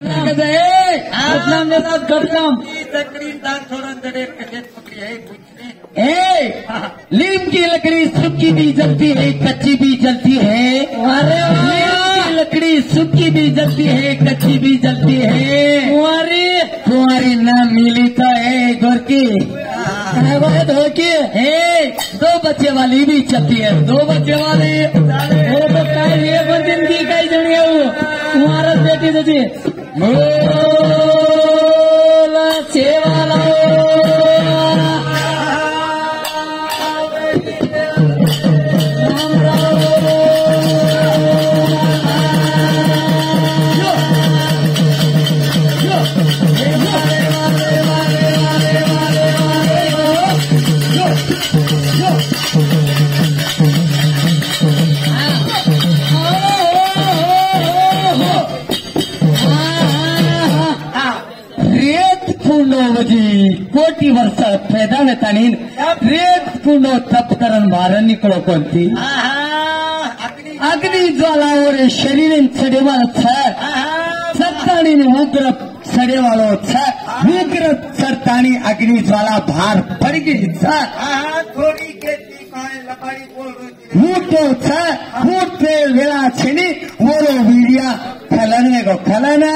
नीम की लकड़ी सूखी भी जलती है, कच्ची भी जलती है। अरे नीम की लकड़ी सूखी भी जलती है, कच्ची भी जलती है। कुंवारी न मिली तो है गोरकी धोकी है। 2 बच्चे वाली भी चलती है, 2 बच्चे वाली वो तो कहीं एक दिन की कई जनी है वो कुंवारा बेटी तुझे बोला सेवाला कोटी वर्ष पैदा ताणी रेत कुंडो तप करण बाहर निकलो कोणती अग्नि ज्वालावर शरीर सडेवाळ सत्ताणी उग्र सडेवाळो उग्र सरताणी अग्नि ज्वाला भार पड़ गई थोड़ी लबाड़ी बोल रही मूठो मूठे वेला छेनी वो वीडिया खलन को खलना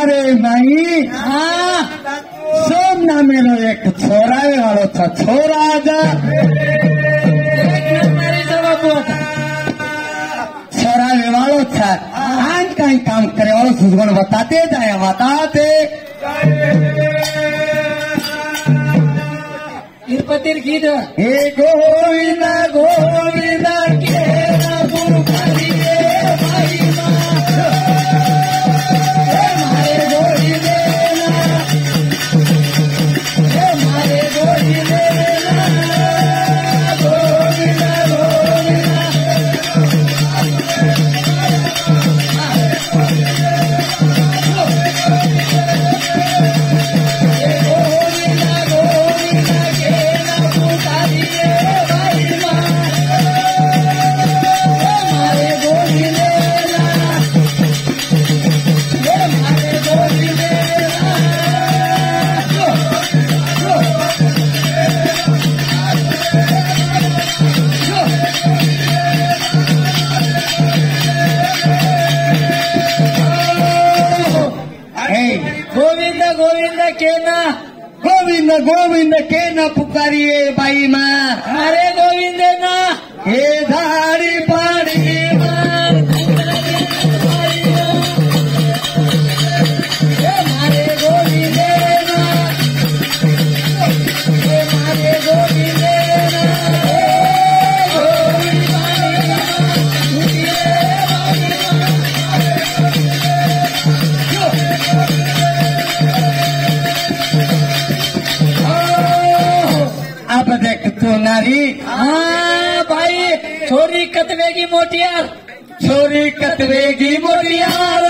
रे भाई सोमना मेलो एक छोरावे वालों था छोरा छोरावे वालों था आज कहीं काम करे वालों सुगुण बताते जाए बताते तिरुपति गीत हे गोविंदा गोविंदा के गोविंद गोविंद के न पुकारिए बाई माँ अरे गोविंद ना हे धाड़ी पाड़ी मारे गोविंद मारे गोविंद देख तो नारी भाई छोरी कतवेगी मोटियार छोरी कतवेगी मोटियार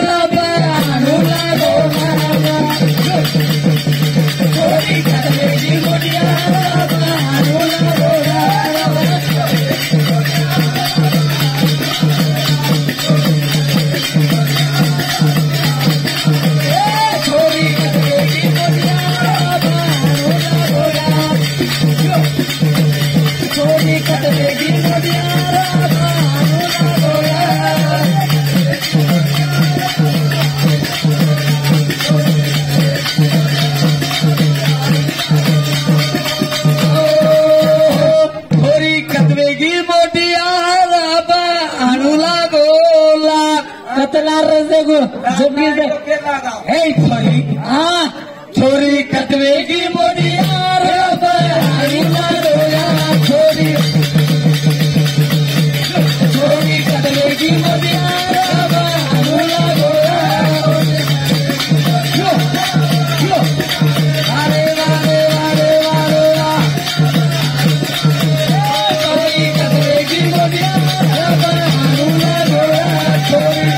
छोरी कतवेगी मोटियार छोरी कतवेगी मोटियार छोरी छोरी कतवेगी मोटियार अरे वारे वारे वारे छोरी कतवेगी मोटियार छोरी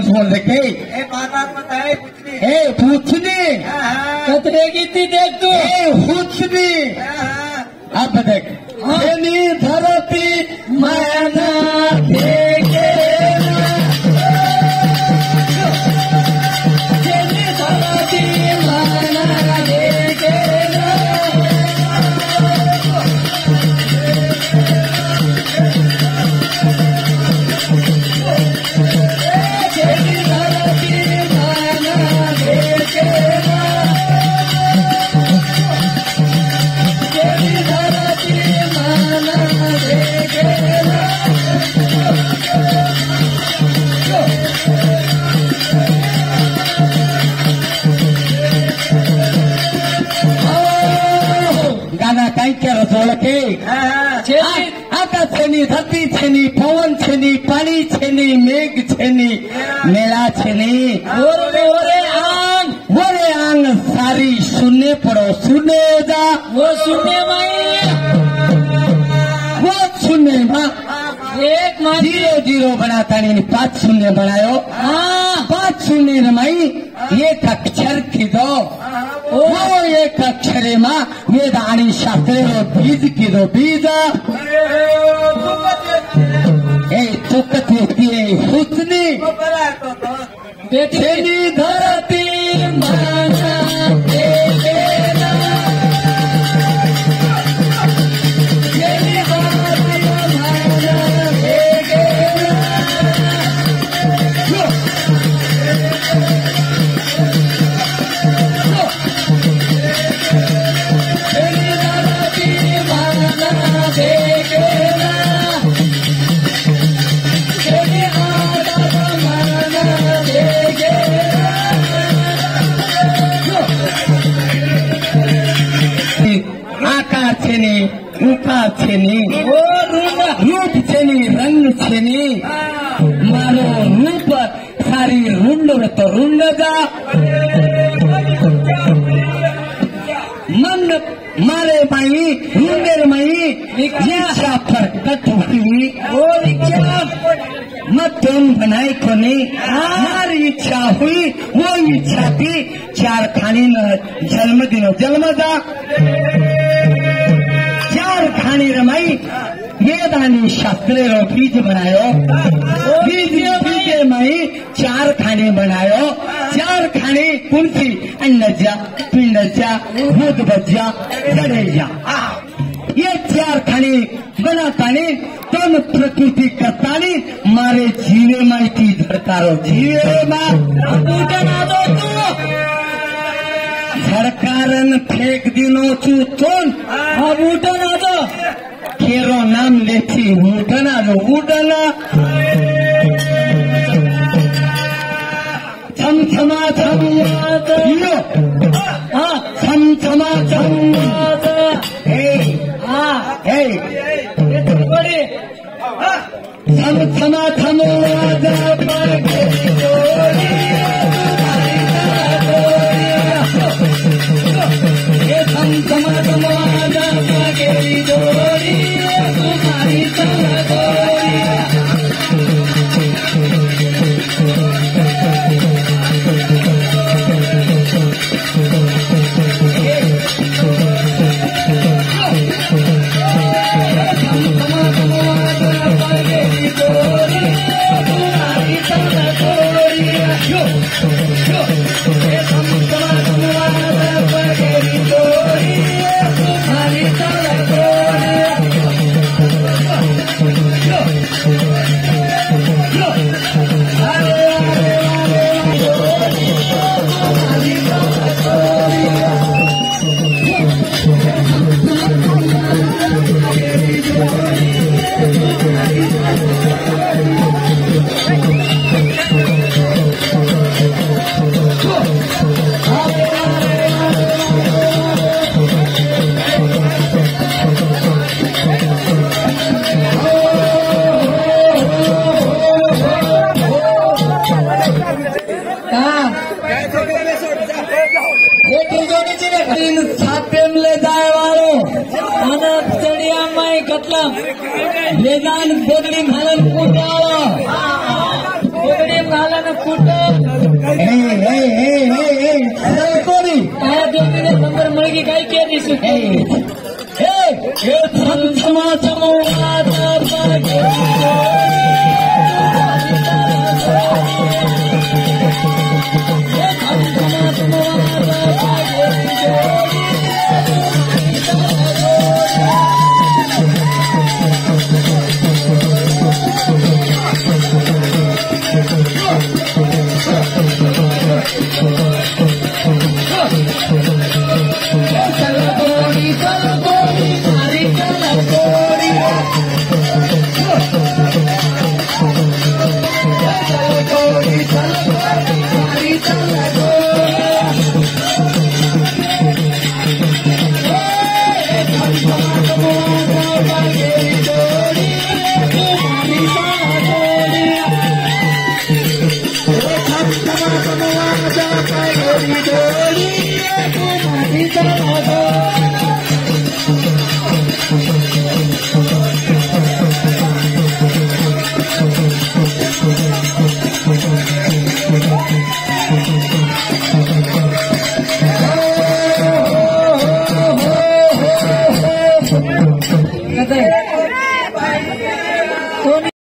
बोल रखे ए बाजार में है कुछ नहीं ए पूछनी कतरे की थी देख तू ए पूछनी अब देख छेनी धरती मैना देखे छेनी धरती मैना देखे गाना कहीं के रसोल के आकाश छेनी धरती छेनी पवन छेनी पानी छेनी मेघ छेनी मेला छेनी बोरे आंग सारी सुनने पड़ो सुने जा वो सुनने माई वो सुनने माँ एक माँ 0-0 बनाता नहीं 5 शून्य बनायो 5 शून्य रमाई एक अक्षर की दो वो एक अक्षरे माँ वेद आणि शास्त्रे बीज की दो बीज ए चुकत होती है हुस्नी छेनी धरती माना देखेना छेनी धरती माना देखेना छेनी धरती माना देखेना छेनी आदम माना देखेना आकार छेनी उकार छेनी रूप छेनी रंग छेनी मारो रूप सारी रुंड तो रुंड जा मन मारे माई रुंडेर माई इच्छा प्रकट हुई और इच्छा मतम बनाई कोनी हमारी इच्छा हुई वो इच्छा थी 4 खानी जन्मदा 4 खानी रमाई वेदानी शास्त्रे रो बीज बनायो बीज माई 4 खाने बनायो 4 खाने कुंती अन्नजा पिंडजा भूत बज्जा जडेजा ये 4 खाने बनातानी तम प्रकृति करतानी मारे जीवे माहिती धड़कारो जीवे माँ बूटना दो तू सरकारन फेंक दिनो चू तोन बूटना दो केरो नाम लेती उठना दो उठना छम छमा छम यो छम छमा छम हे छम छमा छम वेदान बोगडी घालन कुटाळो बोगडी घालन कुठं कोणी काय दोघी नंबर मुलगी काय केली सुट्टी Hey,